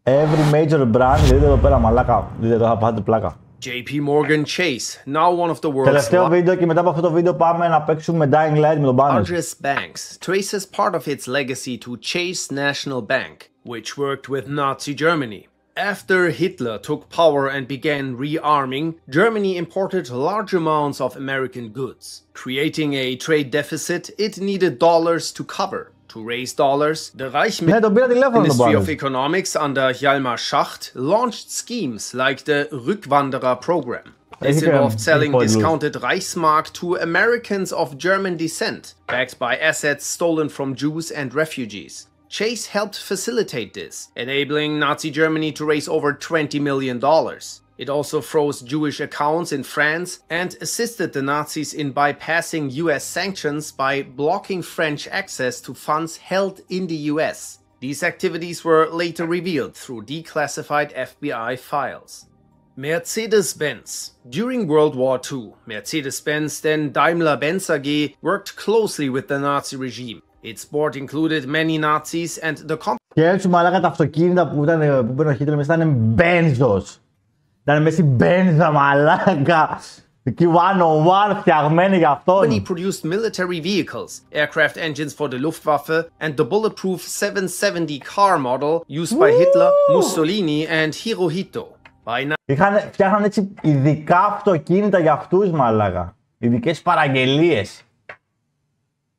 Every major brand, δείτε εδώ πέρα μαλάκα, δείτε εδώ θα πάτε πλάκα. JP Morgan Chase, now one of the world's Τελευταίο βίντεο και μετά από αυτό το βίντεο πάμε να παίξουμε Dying Light με τον Banner. largest banks, traces part of its legacy to Chase National Bank, which worked with Nazi Germany. After Hitler took power and began rearming, Germany imported large amounts of American goods. Creating a trade deficit it needed dollars to cover. To raise dollars, the Reich Ministry of Economics under Hjalmar Schacht launched schemes like the Rückwanderer program. This involved selling discounted Reichsmark to Americans of German descent, backed by assets stolen from Jews and refugees. Chase helped facilitate this, enabling Nazi Germany to raise over $20 million. It also froze Jewish accounts in France and assisted the Nazis in bypassing US sanctions by blocking French access to funds held in the US. These activities were later revealed through declassified FBI files. Mercedes-Benz. During World War II, Mercedes-Benz, then Daimler-Benz AG, worked closely with the Nazi regime. Its board included many Nazis and the company. Και έτσι μαλάκα τα αυτοκίνητα που πήρε ο Χίτλερ μέσα ήταν μπένζος. Ήταν μέσα στην μπένζα μαλάκα. Εκεί 101 φτιαγμένη για αυτόν. The company produced military vehicles, aircraft engines for the Luftwaffe and the bulletproof 770 car model used by Hitler, Mussolini and Hirohito. Φτιάχναν έτσι ειδικά αυτοκίνητα για αυτούς μαλάκα. Ειδικές παραγγελίες.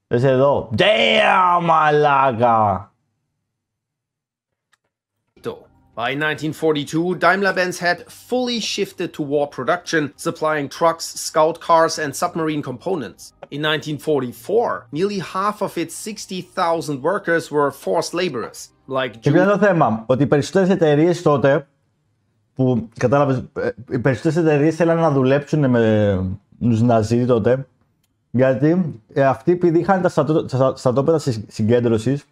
Δες εδώ. Damn, μαλάκα. By 1942, Daimler-Benz had fully shifted to war production, supplying trucks, scout cars and submarine components. In 1944, nearly half of its 60,000 workers were forced laborers. Και ποιο είναι το θέμα, ότι οι περισσότερες εταιρείες τότε, που κατάλαβες, οι περισσότερες εταιρείες θέλανε να δουλέψουν με τους Ναζί τότε, γιατί αυτοί επειδή είχαν τα στρατόπεδα συγκέντρωσης,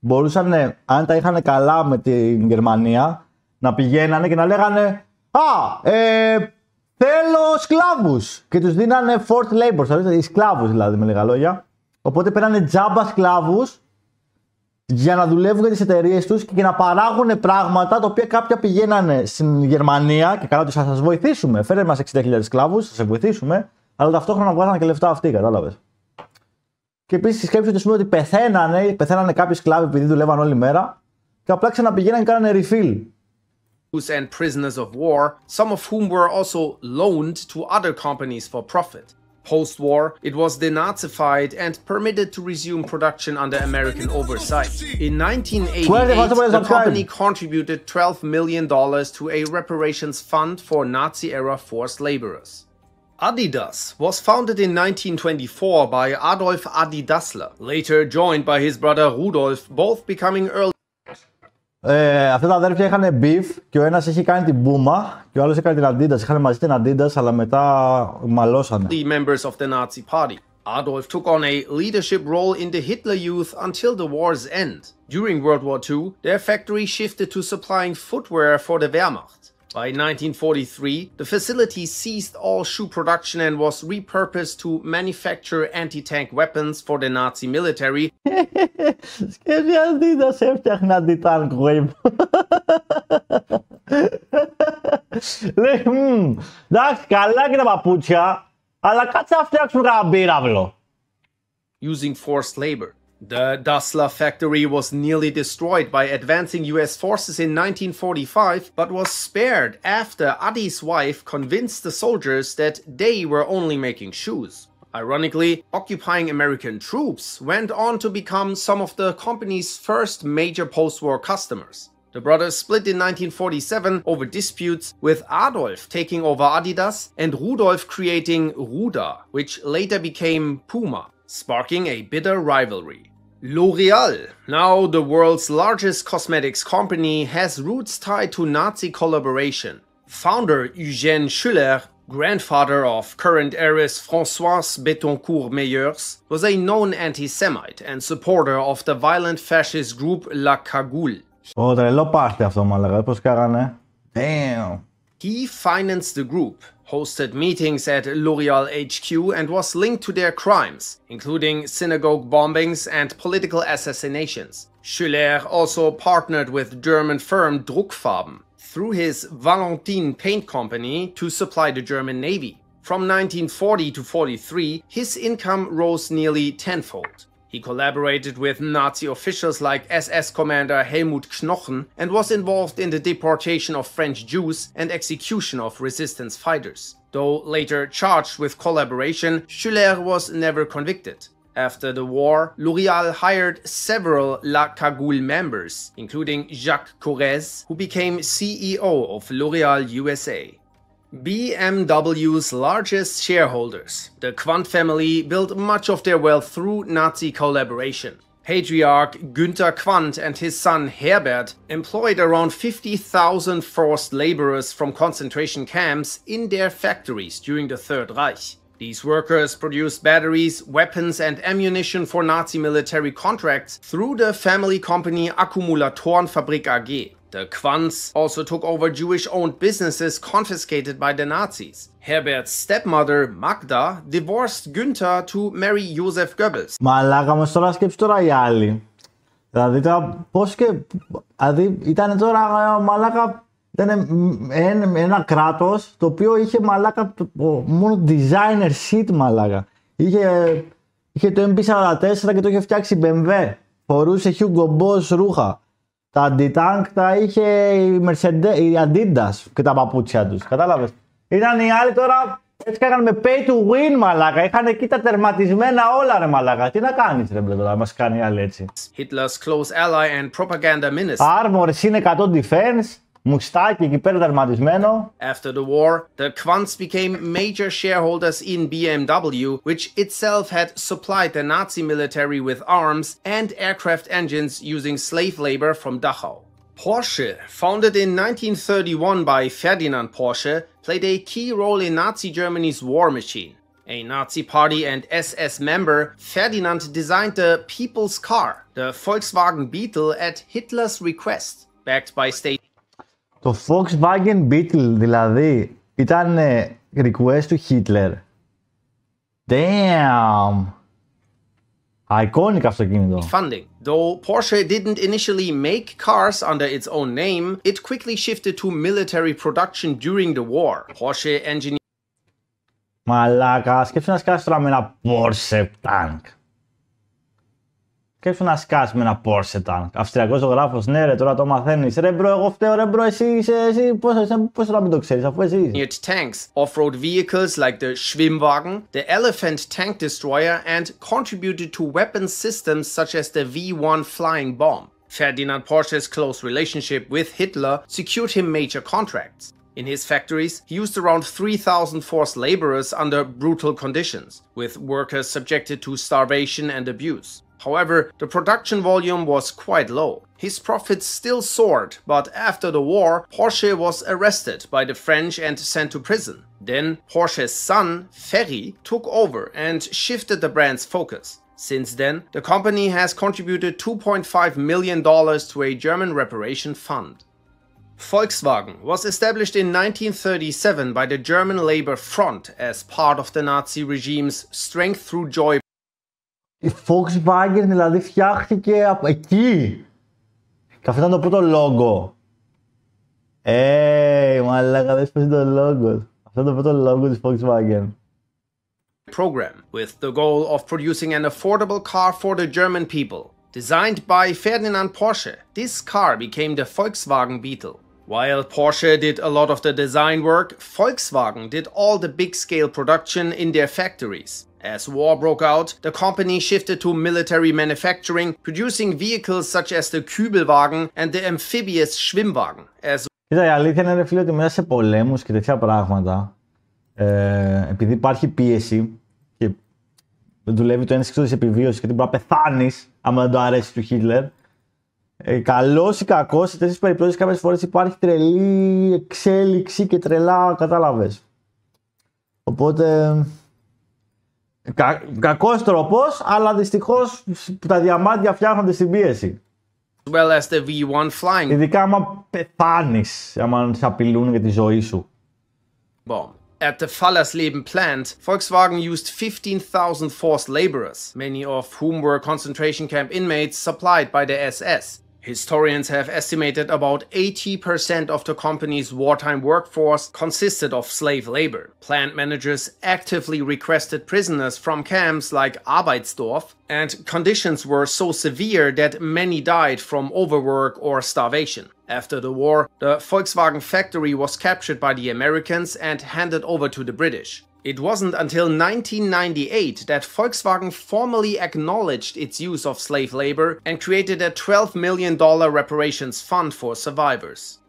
μπορούσαν, αν τα είχαν καλά με την Γερμανία, να πηγαίνανε και να λέγανε θέλω σκλάβους και τους δίνανε forced labor, οι σκλάβους δηλαδή με λίγα λόγια. Οπότε πέρανε τζάμπα σκλάβους για να δουλεύουν για τις εταιρείες τους και να παράγουν πράγματα τα οποία κάποια πηγαίνανε στην Γερμανία και καλά τους θα σας βοηθήσουμε, φέρε μας 60.000 σκλάβους, θα σε βοηθήσουμε, αλλά ταυτόχρονα βγάζανε και λεφτά αυτοί, κατάλαβες. Και επίσης σκέψτε ότι πεθαίνανε κάποιοι σκλάβοι επειδή δουλεύαν όλη μέρα και απλά ξαναπηγαίναν και κάνανε refill. And prisoners of war, some of whom were also loaned to other companies for profit. Post-war, it was denazified and permitted to resume production under American oversight. In 1988, the company contributed $12 million to a reparations fund for Nazi-era forced laborers. Adidas was founded in 1924 by Adolf Adi Dassler, later joined by his brother Rudolf, both becoming early. Αυτά τα αδέρφια είχαν beef και ο ένας είχε κάνει την Puma και ο άλλος έκανε την Adidas. Είχαν μαζί την Adidas, αλλά μετά μαλώσανε. The members of the Nazi Party. Adolf took on a leadership role in the Hitler Youth until the war's end. During World War II, their factory shifted to supplying footwear for the Wehrmacht. By 1943, the facility ceased all shoe production and was repurposed to manufacture anti-tank weapons for the Nazi military. Σκέφτεται Adidas έφτιαχνε anti-tank weapons. Λέει, εντάξει, καλά και τα παπούτσια, αλλά κάτσε να φτιάξουν κανένα πύραυλο. Using forced labor. The Dassler factory was nearly destroyed by advancing US forces in 1945, but was spared after Adi's wife convinced the soldiers that they were only making shoes. Ironically, occupying American troops went on to become some of the company's first major post-war customers. The brothers split in 1947 over disputes, with Adolf taking over Adidas and Rudolf creating Ruda, which later became Puma, sparking a bitter rivalry. L'Oreal, now the world's largest cosmetics company, has roots tied to Nazi collaboration. Founder Eugène Schuller, grandfather of current heiress Françoise Bettencourt-Meyers, was a known anti-Semite and supporter of the violent fascist group La Cagoule. Ω, τρελό πάρτι αυτό μαλάκα, πώς κάνανε. Damn. He financed the group, hosted meetings at L'Oreal HQ and was linked to their crimes, including synagogue bombings and political assassinations. Schüller also partnered with German firm Druckfarben through his Valentin paint company to supply the German Navy. From 1940 to 43, his income rose nearly tenfold. He collaborated with Nazi officials like SS commander Helmut Knochen and was involved in the deportation of French Jews and execution of resistance fighters. Though later charged with collaboration, Schüller was never convicted. After the war, L'Oréal hired several La Cagoule members, including Jacques Corrèze, who became CEO of L'Oréal USA. BMW's largest shareholders, the Quandt family, built much of their wealth through Nazi collaboration. Patriarch Günther Quandt and his son Herbert employed around 50,000 forced laborers from concentration camps in their factories during the Third Reich. These workers produced batteries, weapons and ammunition for Nazi military contracts through the family company Akkumulatorenfabrik AG. The Quandts also took over Jewish-owned businesses confiscated by the Nazis. Herbert's stepmother, Magda, divorced Günther to marry Joseph Goebbels. Μαλάκα μας τώρα σκέψου τώρα οι άλλοι. Δηλαδή τώρα πώς και... Δηλαδή ήταν τώρα μαλάκα... Ήταν ένα κράτος το οποίο είχε μαλάκα μόνο designer shit μαλάκα. Είχε το MP44 και το είχε φτιάξει η BMW. Φορούσε Hugo Boss ρούχα. Τα anti-tank τα είχε η Mercedes, η Adidas και τα παπούτσια τους. Κατάλαβες. Ήταν οι άλλοι τώρα έτσι κάνανε με pay to win μαλάκα. Είχαν εκεί τα τερματισμένα όλα ρε μαλάκα. Τι να κάνεις ρε μπλε τώρα, μας κάνει οι άλλοι έτσι. Hitler's close ally and propaganda minister. Armor είναι 100 defense. Μουστάκι εκεί πέρα τερματισμένο. After the war, the Quandts became major shareholders in BMW, which itself had supplied the Nazi military with arms and aircraft engines using slave labor from Dachau. Porsche, founded in 1931 by Ferdinand Porsche, played a key role in Nazi Germany's war machine. A Nazi party and SS member, Ferdinand designed the People's Car, the Volkswagen Beetle, at Hitler's request, backed by state. Το Volkswagen Beetle δηλαδή ήταν request του Hitler. Damn! Iconic αυτοκίνητο. Funding. Though Porsche didn't initially make cars under its own name, it quickly shifted to military production during the war. Porsche engineered. Μαλάκα, σκέψου να σκάσεις τώρα με ένα Porsche tank. Σκέψου να σκάσεις με ένα Porsche tank. Αυστριακός ζωγράφος, ναι ρε, τώρα το μαθαίνεις. Ρε μπρο, εγώ φταίω, ρε μπρο, εσύ πώς τώρα μην το ξέρεις, αφού εσύ είσαι. Tanks, off-road vehicles like the Schwimmwagen, the Elephant tank destroyer, and contributed to weapons systems such as the V1 flying bomb. Ferdinand Porsche's close relationship with Hitler secured him major contracts. In his factories, he used around 3,000 forced laborers under brutal conditions, with workers subjected to starvation and abuse. However, the production volume was quite low. His profits still soared, but after the war, Porsche was arrested by the French and sent to prison. Then Porsche's son, Ferry, took over and shifted the brand's focus. Since then, the company has contributed $2.5 million to a German reparation fund. Volkswagen was established in 1937 by the German Labor Front as part of the Nazi regime's Strength Through Joy. Η Volkswagen δηλαδή φτιάχτηκε από εκεί. Και αυτό ήταν το πρώτο logo. Μαλάκα, δες πως είναι το logo. Αυτό είναι το πρώτο logo της Volkswagen. Program with the goal of producing an affordable car for the German people. Designed by Ferdinand Porsche, this car became the Volkswagen Beetle. While Porsche did a lot of the design work, Volkswagen did all the big-scale production in their factories. As war broke out, the company shifted to military manufacturing, producing vehicles such as the Kübelwagen and the amphibious Schwimmwagen. Κοίτα, η αλήθεια είναι ρε φίλε ότι μέσα σε πολέμους και τέτοια πράγματα, επειδή υπάρχει πίεση και δουλεύει το ένστικτο της επιβίωσης και μπορεί να πεθάνεις άμα δεν το αρέσει του Χίτλερ, καλός ή κακός, σε τέτοιες περιπτώσεις κάποιες φορές υπάρχει τρελή εξέλιξη και τρελά, κατάλαβες. Οπότε... Κακός τρόπος, αλλά δυστυχώς τα διαμάντια φτιάχνονται στην πίεση. Well as the V1 flying. Ειδικά άμα πεθάνεις, άμα σε απειλούν για τη ζωή σου. Bomb. At the Fallersleben plant, Volkswagen used 15,000 forced laborers, many of whom were concentration camp inmates supplied by the SS. Historians have estimated about 80% of the company's wartime workforce consisted of slave labor. Plant managers actively requested prisoners from camps like Arbeitsdorf, and conditions were so severe that many died from overwork or starvation. After the war, the Volkswagen factory was captured by the Americans and handed over to the British. It wasn't until 1998 that Volkswagen formally acknowledged its use of slave labor and created a $12 million reparations fund for survivors.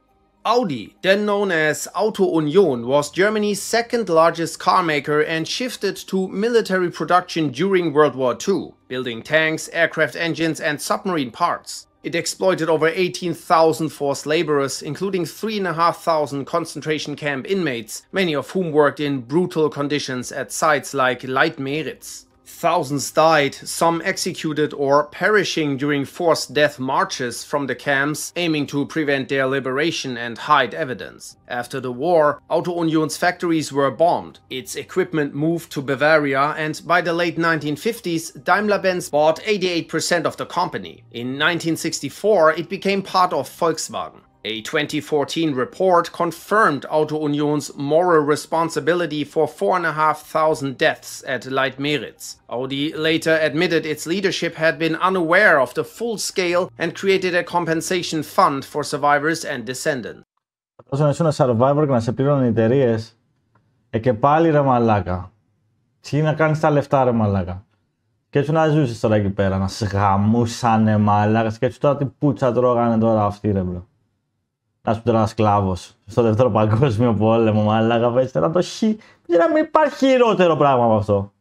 Audi, then known as Auto Union, was Germany's second largest car maker and shifted to military production during World War II, building tanks, aircraft engines and submarine parts. It exploited over 18,000 forced laborers, including 3,500 concentration camp inmates, many of whom worked in brutal conditions at sites like Leitmeritz. Thousands died, some executed or perishing during forced death marches from the camps, aiming to prevent their liberation and hide evidence. After the war, Auto Union's factories were bombed, its equipment moved to Bavaria, and by the late 1950s, Daimler-Benz bought 88% of the company. In 1964, it became part of Volkswagen. A 2014 report confirmed Auto Union's moral responsibility for 4,500 deaths at Leitmeritz. Audi later admitted its leadership had been unaware of the full scale and created a compensation fund for survivors and descendants. Όσο να ήσουν survivor και να σε πλήρωνε οι εταιρείες, και πάλι ρε μαλάκα. Τι να κάνεις τα λεφτά ρε μαλάκα. Και έτσι να ζήσεις τώρα εκεί πέρα, να σε γαμούσανε μαλάκα. Και έτσι τώρα τι πουτσα τρώγανε τώρα αυτοί ρε μπρο. Να σου πει τώρα σκλάβος στο δεύτερο παγκόσμιο πόλεμο, μαλάκα, πες τώρα το χι. Δεν μην υπάρχει χειρότερο πράγμα από αυτό.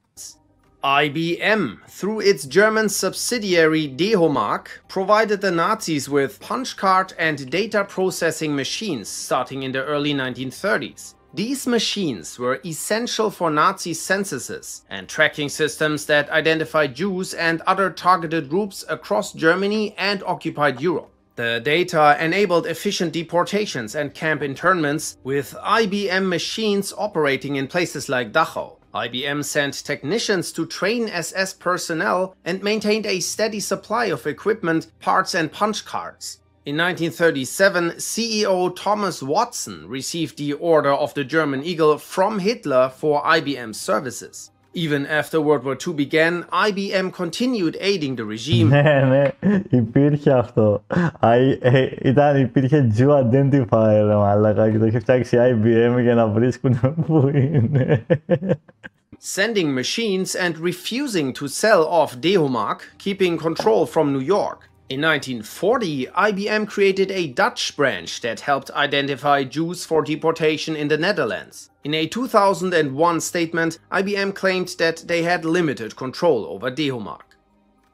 IBM, through its German subsidiary Dehomark, provided the Nazis with punch card and data processing machines starting in the early 1930s. These machines were essential for Nazi censuses and tracking systems that identified Jews and other targeted groups across Germany and occupied Europe. The data enabled efficient deportations and camp internments, with IBM machines operating in places like Dachau. IBM sent technicians to train SS personnel and maintained a steady supply of equipment, parts and punch cards. In 1937, CEO Thomas Watson received the Order of the German Eagle from Hitler for IBM services. Even after World War II began, IBM continued aiding the regime. Ναι, υπήρχε αυτό. Υπήρχε Jew Identifier, μαλάκα, και το είχε φτιάξει IBM για να βρίσκουν που είναι. Sending machines and refusing to sell off Dehomark, keeping control from New York. In 1940, IBM created a Dutch branch that helped identify Jews for deportation in the Netherlands. In a 2001 statement, IBM claimed that they had limited control over Dehomark.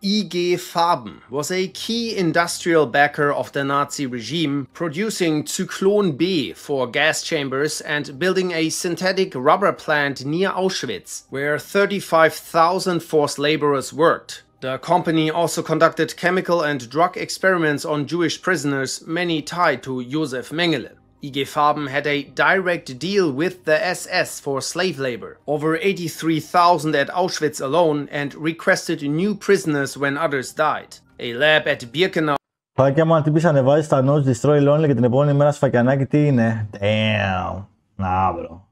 IG Farben was a key industrial backer of the Nazi regime, producing Zyklon B for gas chambers and building a synthetic rubber plant near Auschwitz, where 35,000 forced laborers worked. The company also conducted chemical and drug experiments on Jewish prisoners, many tied to Josef Mengele. IG Farben had a direct deal with the SS for slave labor, over 83,000 at Auschwitz alone, and requested new prisoners when others died. A lab at Birkenau. Πάει και άμα τύπης ανεβάζεις τα notes destroy lonely και την επόμενη μέρα σφακιανάκι τι είναι. Damn. Να μπρο.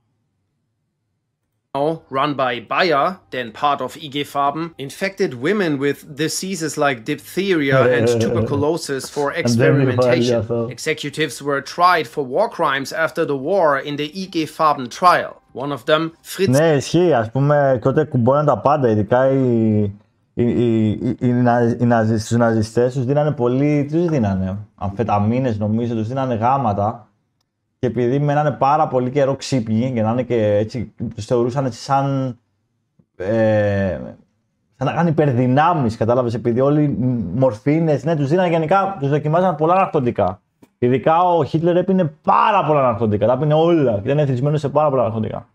Run by Bayer, then part of IG Farben, infected women with diseases like diphtheria and tuberculosis for experimentation. Executives were tried for war crimes after the war in the IG Farben trial. One of them, Fritz. Ναι, ισχύει. Ας πούμε, τότε κουμπώναν τα πάντα. Ειδικά στους ναζιστές τους δίνανε πολύ. Τους δίνανε αμφεταμίνες, νομίζω, τους δίνανε γάματα. Και επειδή μένανε πάρα πολύ καιρό ξύπνοι και να είναι και έτσι, τους θεωρούσαν έτσι σαν να κάνουν υπερδυνάμεις, κατάλαβες, επειδή όλοι μορφίνες, ναι, τους δίνανε γενικά, τους δοκιμάζαν πολλά ναρκωτικά. Ειδικά ο Χίτλερ έπινε πάρα πολλά ναρκωτικά, τα έπινε όλα και ήταν εθισμένος σε πάρα πολλά ναρκωτικά.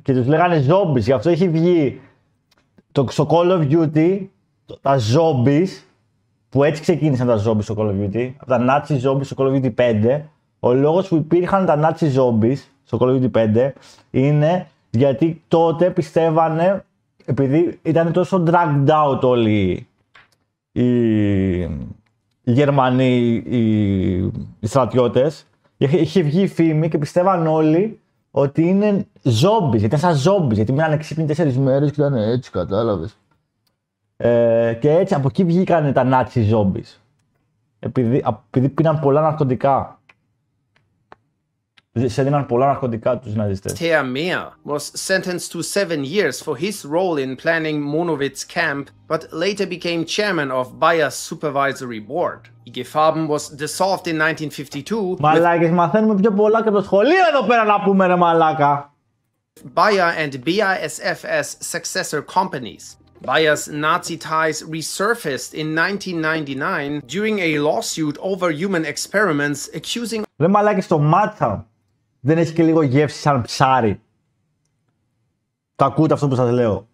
Και τους λέγανε zombies, γι' αυτό έχει βγει στο Call of Duty τα zombies, που έτσι ξεκίνησαν τα zombies στο Call of Duty, από τα Nazi zombies στο Call of Duty 5. Ο λόγος που υπήρχαν τα Nazi zombies στο Call of Duty 5 είναι γιατί τότε πιστεύανε, επειδή ήταν τόσο dragged out όλοι οι Γερμανοί, οι στρατιώτες, είχε βγει η φήμη και πιστεύαν όλοι ότι είναι ζόμπις, γιατί ήταν σαν ζόμπις, γιατί μείνανε ξύπνοι 4 μέρες και ήταν έτσι, κατάλαβες. Και έτσι από εκεί βγήκαν τα Nazi ζόμπις. Επειδή πίναν πολλά ναρκωτικά. Σε έδιναν πολλά ναρκωτικά τους ναζιστές. Herr Mehr was sentenced to 7 years for his role in planning Monowitz camp, but later became chairman of Bayer's supervisory board. IG Farben was dissolved in 1952. Μαλάκες, μαθαίνουμε πιο πολλά και από το σχολείο εδώ πέρα να πούμε ρε μαλάκα. Bayer and BASF as successor companies. Bayer's Nazi ties resurfaced in 1999 during a lawsuit over human experiments accusing... Ρε μαλάκες, το μάτσα δεν έχει και λίγο γεύση σαν ψάρι. Το ακούτε αυτό που σας λέω.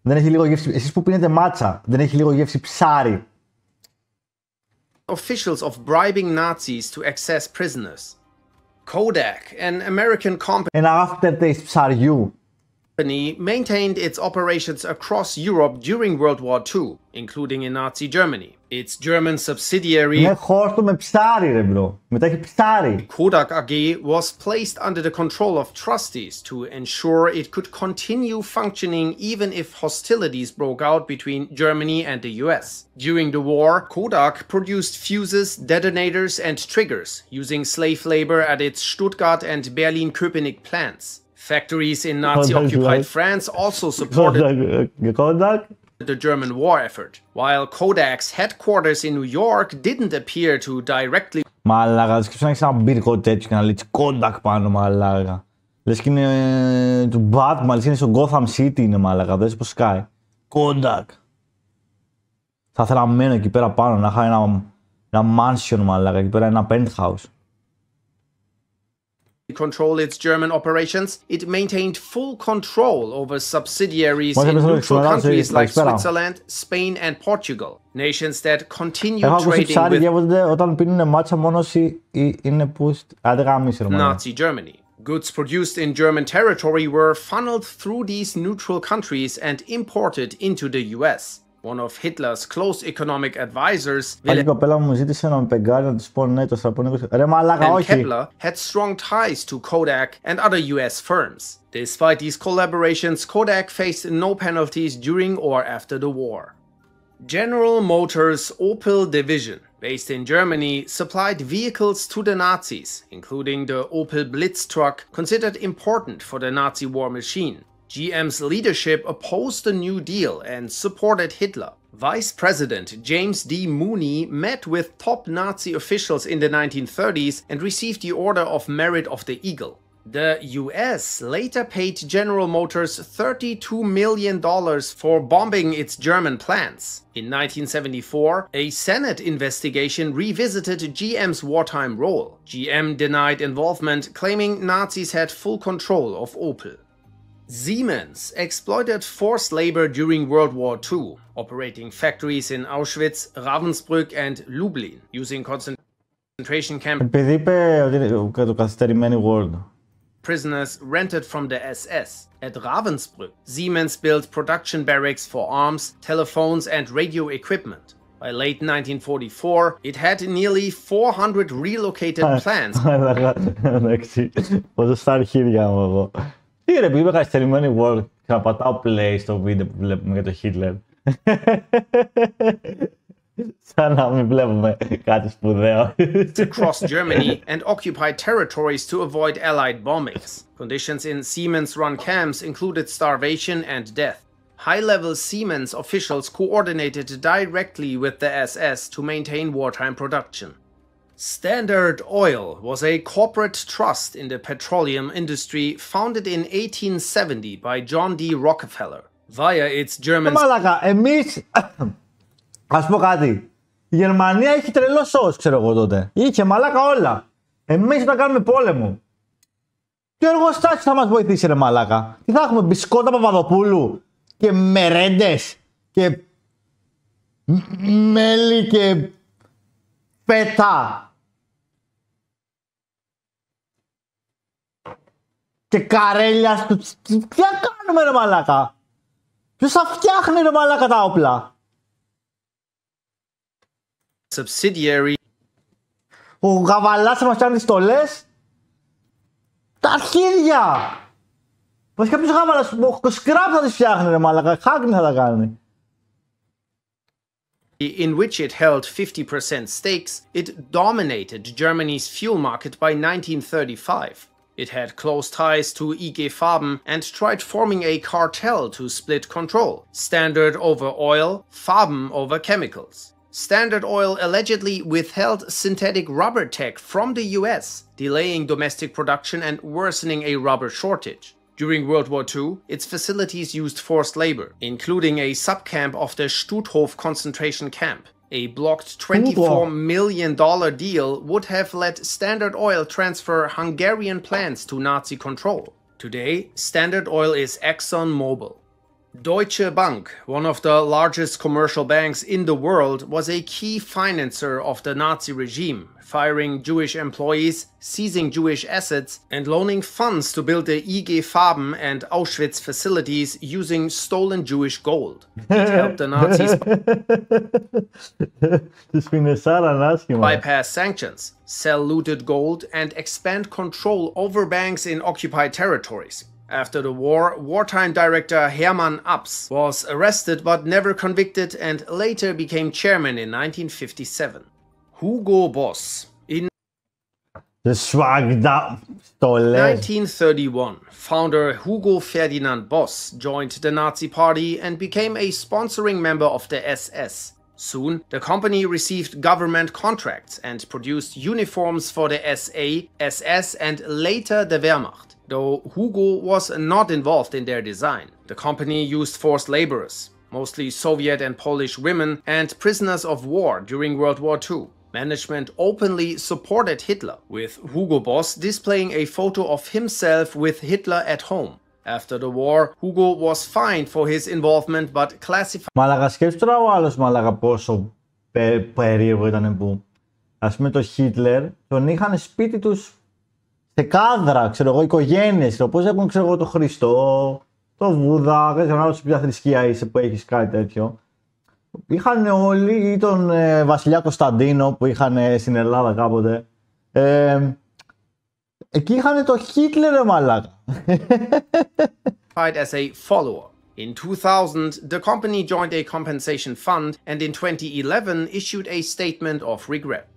Δεν έχει λίγο γεύση... Εσείς που πίνετε μάτσα, δεν έχει λίγο γεύση ψάρι. Officials of bribing Nazis to access prisoners. Kodak, an American company... Ένα aftertaste ψαριού. maintained its operations across Europe during World War II, including in Nazi Germany. Its German subsidiary, Είναι χόρτο με ψάρι ρε μπρο. Μετά έχει ψάρι. Kodak AG, was placed under the control of trustees to ensure it could continue functioning even if hostilities broke out between Germany and the US. During the war, Kodak produced fuses, detonators and triggers using slave labor at its Stuttgart and Berlin-Köpenick plants. Factories in Nazi-occupied France also supported the German war effort, while Kodak's headquarters in New York didn't appear to directly... Μαλάκα, σκέψου να έχεις ένα μπύρκο τέτοιο και να λέει Kodak πάνω μαλάκα. Λες και είναι του Batman, λες και είναι στο Gotham City είναι μαλάκα, δες πως σκάει. Kodak. Θα ήθελα να μένω εκεί πέρα πάνω, να είχα ένα mansion μαλάκα, εκεί πέρα ένα penthouse. control its German operations, it maintained full control over subsidiaries in neutral countries like Switzerland, Spain and Portugal, nations that continue trading with όταν πίνουν μάτσα μόνο είναι Nazi Germany. Goods produced in German territory were funneled through these neutral countries and imported into the US. One of Hitler's close economic advisors, Kepler, had strong ties to Kodak and other US firms. Despite these collaborations, Kodak faced no penalties during or after the war. General Motors' Opel division, based in Germany, supplied vehicles to the Nazis, including the Opel Blitz truck, considered important for the Nazi war machine. GM's leadership opposed the New Deal and supported Hitler. Vice President James D. Mooney met with top Nazi officials in the 1930s and received the Order of Merit of the Eagle. The US later paid General Motors $32 million for bombing its German plants. In 1974, a Senate investigation revisited GM's wartime role. GM denied involvement, claiming Nazis had full control of Opel. Siemens exploited forced labor during World War II, operating factories in Auschwitz, Ravensbrück and Lublin, using concentration camp prisoners rented from the SS. At Ravensbrück, Siemens built production barracks for arms, telephones and radio equipment. By late 1944, it had nearly 400 relocated plants. Τι ρε, επειδή είμαι καθυστερημένη World και να πατάω play στο βίντεο που βλέπουμε για το Hitler. Σαν να μην βλέπουμε κάτι σπουδαίο. Across Germany and occupied territories to avoid Allied bombings. Conditions in Siemens-run camps included starvation and death. High-level Siemens officials coordinated directly with the SS to maintain wartime production. Standard Oil was a corporate trust in the petroleum industry founded in 1870 by John D. Rockefeller. Via its German... Μαλάκα, εμείς... Ας πω κάτι. Η Γερμανία έχει τρελό σως, ξέρω εγώ τότε. Είχε μαλάκα όλα. Εμείς θα κάνουμε πόλεμο. Τι εργοστάσιο θα μας βοηθήσει ρε μαλάκα. Τι θα έχουμε, μπισκότα Παπαδοπούλου και μερέντες και μέλι και πέτα. και καρέλια του. Τι θα κάνουμε ρε μαλάκα. Ποιος θα φτιάχνει ρε μαλάκα τα όπλα. Subsidiary. Ο Γαβαλάς θα μας φτιάχνει στολές. Τα αρχίδια. Βασικά ποιος Γαβαλάς, ο Scrap θα τις φτιάχνει ρε μαλάκα. Hacky θα τα κάνει. In which it held 50% stakes, it dominated Germany's fuel market by 1935. It had close ties to IG Farben and tried forming a cartel to split control. Standard over oil, Farben over chemicals. Standard Oil allegedly withheld synthetic rubber tech from the US, delaying domestic production and worsening a rubber shortage. During World War II, its facilities used forced labor, including a subcamp of the Stutthof concentration camp. A blocked $24 million deal would have let Standard Oil transfer Hungarian plants to Nazi control. Today, Standard Oil is ExxonMobil. Deutsche Bank, one of the largest commercial banks in the world, was a key financer of the Nazi regime, firing Jewish employees, seizing Jewish assets, and loaning funds to build the IG Farben and Auschwitz facilities using stolen Jewish gold. It helped the Nazis bypass sanctions, sell looted gold, and expand control over banks in occupied territories. After the war, wartime director Hermann Abs was arrested but never convicted and later became chairman in 1957. Hugo Boss. In 1931, founder Hugo Ferdinand Boss joined the Nazi Party and became a sponsoring member of the SS. Soon, the company received government contracts and produced uniforms for the SA, SS, and later the Wehrmacht. Though Hugo was not involved in their design, the company used forced laborers, mostly Soviet and Polish women, and prisoners of war during World War II. Management openly supported Hitler, with Hugo Boss displaying a photo of himself with Hitler at home. After the war, Hugo was fined for his involvement but classified. Μαλάκα, σκέψου τώρα ο άλλος μαλάκα πόσο περίεργο ήταν που, ας πούμε, το Χίτλερ τον είχαν σπίτι τους σε κάδρα, ξέρω εγώ, οικογένειες. Όπως έχουν, ξέρω εγώ, το Χριστό, το Βούδα, δεν ξέρω σε ποια θρησκεία είσαι που έχεις κάτι τέτοιο. Είχαν όλοι, ή τον βασιλιά Κωνσταντίνο που είχαν στην Ελλάδα κάποτε. Εκεί είχαν το Χίτλερ ρε μαλάκα. As a follower. In 2000, the company joined a compensation fund and in 2011 issued a statement of regret.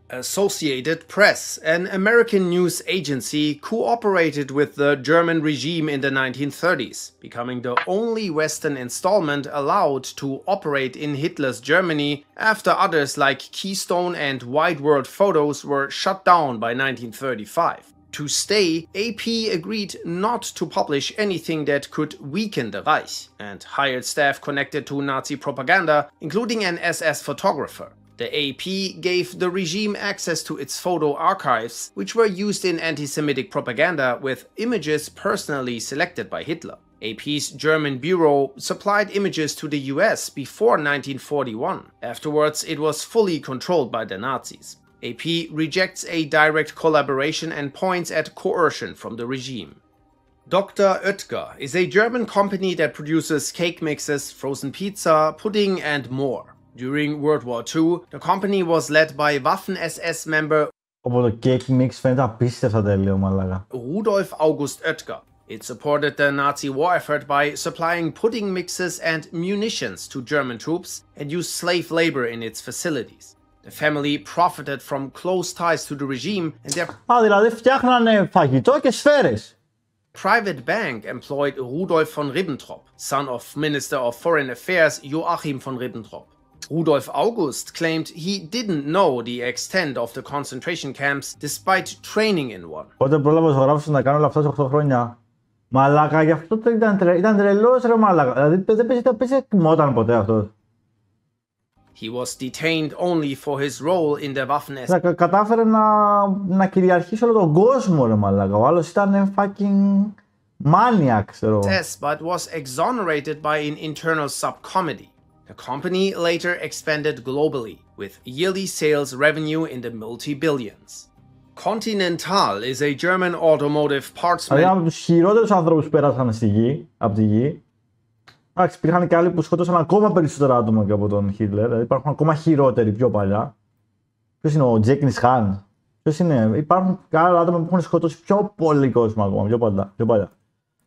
Associated Press, an American news agency, cooperated with the German regime in the 1930s, becoming the only Western installment allowed to operate in Hitler's Germany after others like Keystone and Wide World Photos were shut down by 1935. To stay, AP agreed not to publish anything that could weaken the Reich, and hired staff connected to Nazi propaganda, including an SS photographer. The AP gave the regime access to its photo archives, which were used in anti-Semitic propaganda with images personally selected by Hitler. AP's German bureau supplied images to the US before 1941. Afterwards, it was fully controlled by the Nazis. AP rejects a direct collaboration and points at coercion from the regime. Dr. Oetker is a German company that produces cake mixes, frozen pizza, pudding, and more. During World War II, the company was led by Waffen-SS member Rudolf August Oetker. It supported the Nazi war effort by supplying pudding mixes and munitions to German troops and used slave labor in its facilities. The family profited from close ties to the regime and their private bank employed Rudolf von Ribbentrop, son of Minister of Foreign Affairs Joachim von Ribbentrop. Rudolf August claimed he didn't know the extent of the concentration camps despite training in one. Πότε πρόλαβα ο ζωγράφος να κάνω όλα αυτά σε 8 χρόνια. Μαλάκα, γι' αυτό το ήταν τρελός ρε μαλάκα. Δηλαδή δεν κοιμόταν ποτέ αυτός. He was detained only for his role in the Waffen-SS. Κατάφερε να κυριαρχήσει όλο τον κόσμο ρε μαλάκα. Ο άλλος ήταν fucking maniac, ξέρω. But was exonerated by an internal subcommittee. The company later expanded globally, with yearly sales revenue in the multi-billions. Continental is a German automotive parts Δηλαδή, από τους χειρότερους ανθρώπους που πέρασαν στη γη, από τη γη. Εντάξει, υπήρχαν και άλλοι που σκότωσαν ακόμα περισσότερα άτομα και από τον Χίτλερ. Δηλαδή, υπάρχουν ακόμα χειρότεροι πιο παλιά. Ποιος είναι ο Ειχαν? Ποιος είναι? Υπάρχουν και άλλα άτομα που έχουν σκοτώσει πιο πολύ κόσμο ακόμα, πιο παλιά.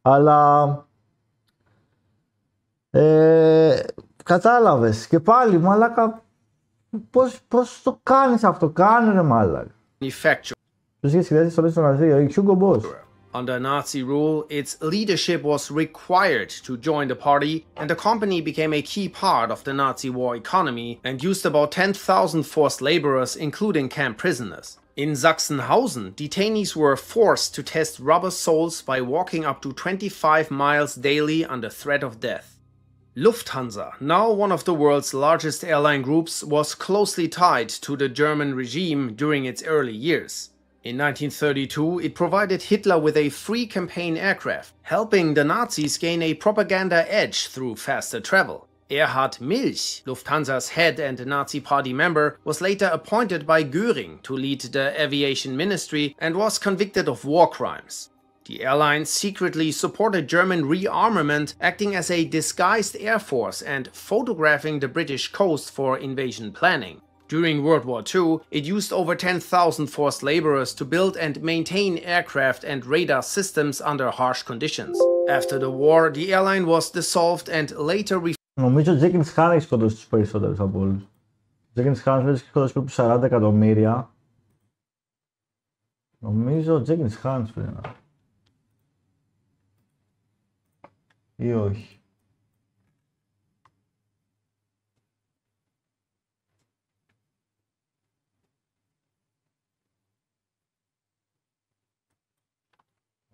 Αλλά. Κατάλαβες. Και πάλι, μαλάκα. Πώς το κάνεις αυτό? Κάνε ρε μαλάκα. Ποιος είχε σχεδιάσει στο στον Ναζί? Ο Hugo Boss. Under Nazi rule, its leadership was required to join the party, and the company became a key part of the Nazi war economy and used about 10,000 forced laborers, including camp prisoners. In Sachsenhausen, detainees were forced to test rubber soles by walking up to 25 miles daily under threat of death. Lufthansa, now one of the world's largest airline groups, was closely tied to the German regime during its early years. In 1932, it provided Hitler with a free campaign aircraft, helping the Nazis gain a propaganda edge through faster travel. Erhard Milch, Lufthansa's head and a Nazi party member, was later appointed by Göring to lead the aviation ministry and was convicted of war crimes. The airline secretly supported German rearmament, acting as a disguised air force and photographing the British coast for invasion planning. During World War II, it used over 10,000 forced laborers to build and maintain aircraft and radar systems under harsh conditions. After the war, the airline was dissolved and later Νομίζω ο Ειχαν έχει σκοτώσει τους περισσότερους από όλους. Ο Ειχαν έχει σκοτώσει περίπου 40 εκατομμύρια. Νομίζω ο Ειχαν φαίνεται. Ή όχι.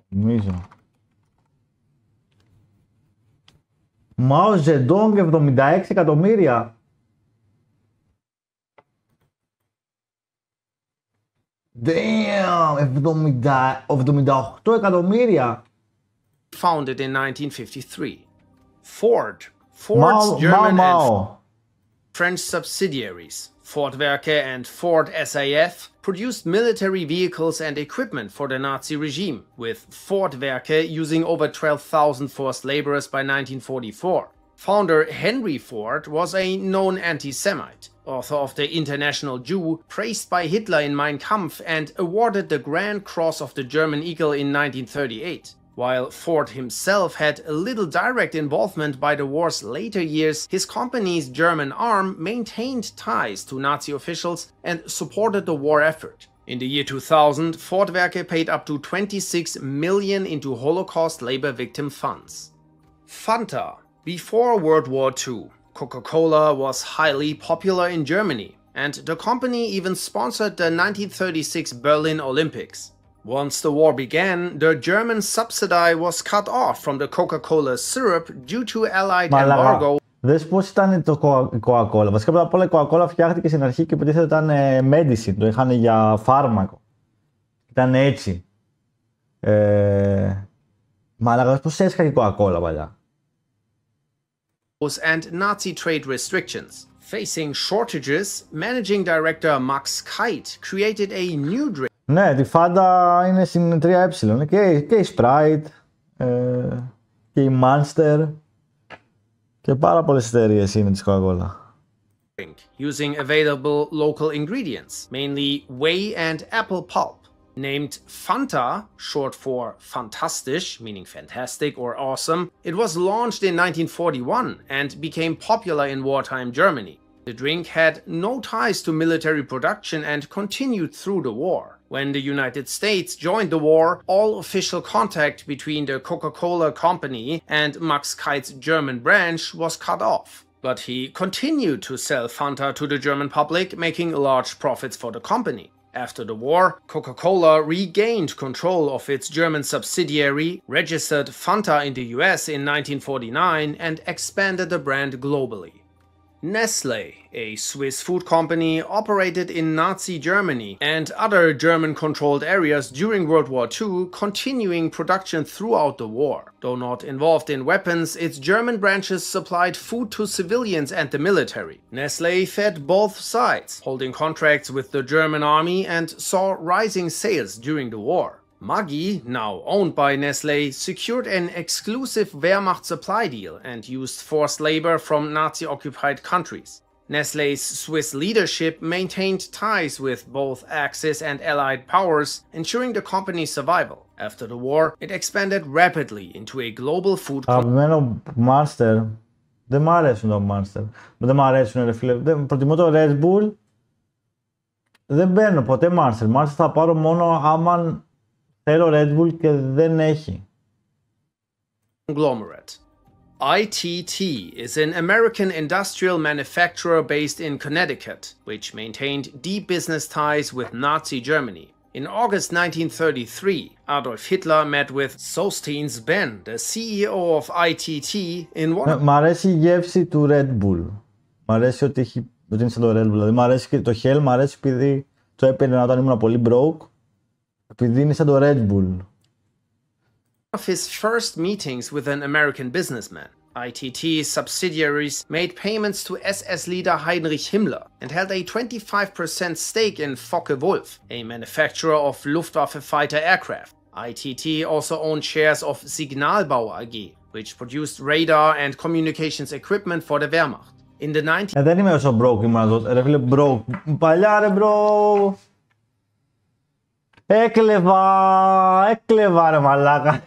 Νομίζω. Μάο Ζεντόγκ 76 εκατομμύρια. Damn, 78 εκατομμύρια. Founded in 1953. Ford's German and French subsidiaries, Ford-Werke and Ford SAF, produced military vehicles and equipment for the Nazi regime, with Ford-Werke using over 12,000 forced laborers by 1944. Founder Henry Ford was a known anti-Semite, author of The International Jew, praised by Hitler in Mein Kampf and awarded the Grand Cross of the German Eagle in 1938. While Ford himself had little direct involvement by the war's later years, his company's German arm maintained ties to Nazi officials and supported the war effort. In the year 2000, Ford-Werke paid up to 26 million into Holocaust labor victim funds. Fanta. Before World War II, Coca-Cola was highly popular in Germany, and the company even sponsored the 1936 Berlin Olympics. Once the war began, the German subsidy was cut off from the Coca-Cola syrup due to Allied embargo. Δες πώς ήταν το Coca-Cola. Βασικά πρώτα απ' όλα η Coca-Cola φτιάχτηκε στην αρχή και υποτίθεται ήταν medicine, το είχαν για φάρμακο. Ήταν έτσι. Μαλάκα, πώς έσχαγε η Coca-Cola παλιά. And Nazi trade restrictions. Facing shortages, managing director Max Kite created a new drink. Ναι, τη Fanta είναι στην 3E και η Sprite και η Monster και πάρα πολλές εταιρείες είναι της Coca-Cola. Using available local ingredients, mainly whey and apple pulp. Named Fanta, short for fantastisch, meaning fantastic or awesome, it was launched in 1941 and became popular in wartime Germany. The drink had no ties to military production and continued through the war. When the United States joined the war, all official contact between the Coca-Cola company and Max Kite's German branch was cut off. But he continued to sell Fanta to the German public, making large profits for the company. After the war, Coca-Cola regained control of its German subsidiary, registered Fanta in the US in 1949, and expanded the brand globally. Nestle, a Swiss food company, operated in Nazi Germany and other German-controlled areas during World War II, continuing production throughout the war. Though not involved in weapons, its German branches supplied food to civilians and the military. Nestle fed both sides, holding contracts with the German army, and saw rising sales during the war. Maggi, now owned by Nestle, secured an exclusive Wehrmacht supply deal and used forced labor from Nazi-occupied countries. Nestle's Swiss leadership maintained ties with both Axis and Allied powers, ensuring the company's survival. After the war, it expanded rapidly into a global food Αγαπημένο Monster. Δεν μ' αρέσουν το Monster. Δεν μ' αρέσουν ρε φίλε. Προτιμώ το Red Bull. Δεν παίρνω ποτέ Monster. Monster θα πάρω μόνο άμα θέλω Red Bull και δεν έχει. Conglomerate. ITT is an American industrial manufacturer based in Connecticut, which maintained deep business ties with Nazi Germany. In August 1933, Adolf Hitler met with Sostens Ben, the CEO of ITT, in one... Μ' αρέσει η γεύση του Red Bull. Μ' αρέσει ότι είναι σαν το Red Bull. Δηλαδή μ' αρέσει και το Hell, μ' αρέσει επειδή το έπαιρνα όταν ήμουν πολύ broke. Επειδή είναι σαν το Red Bull. Of his first meetings with an American businessman, ITT's subsidiaries made payments to SS leader Heinrich Himmler and held a 25% stake in Focke-Wulf, a manufacturer of Luftwaffe fighter aircraft. ITT also owned shares of Signalbau AG, which produced radar and communications equipment for the Wehrmacht. In the 19... Δεν είμαι όσο broke ήμουν τότε. Ρε φίλε, broke. Παλιά ρε bro. Έκλεβα ρε μαλάκα.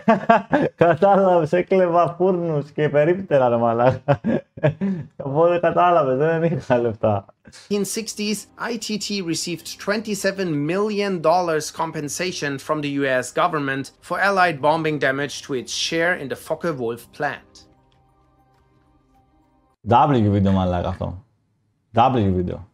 Κατάλαβες, έκλεβα φούρνους και περίπτερα ρε μαλάκα. Οπότε κατάλαβες, δεν είχα λεφτά. In the 1960s, ITT received $27 million compensation from the US government for Allied bombing damage to its share in the Focke-Wulf plant. W βίντεο μαλάκα αυτό. W βίντεο.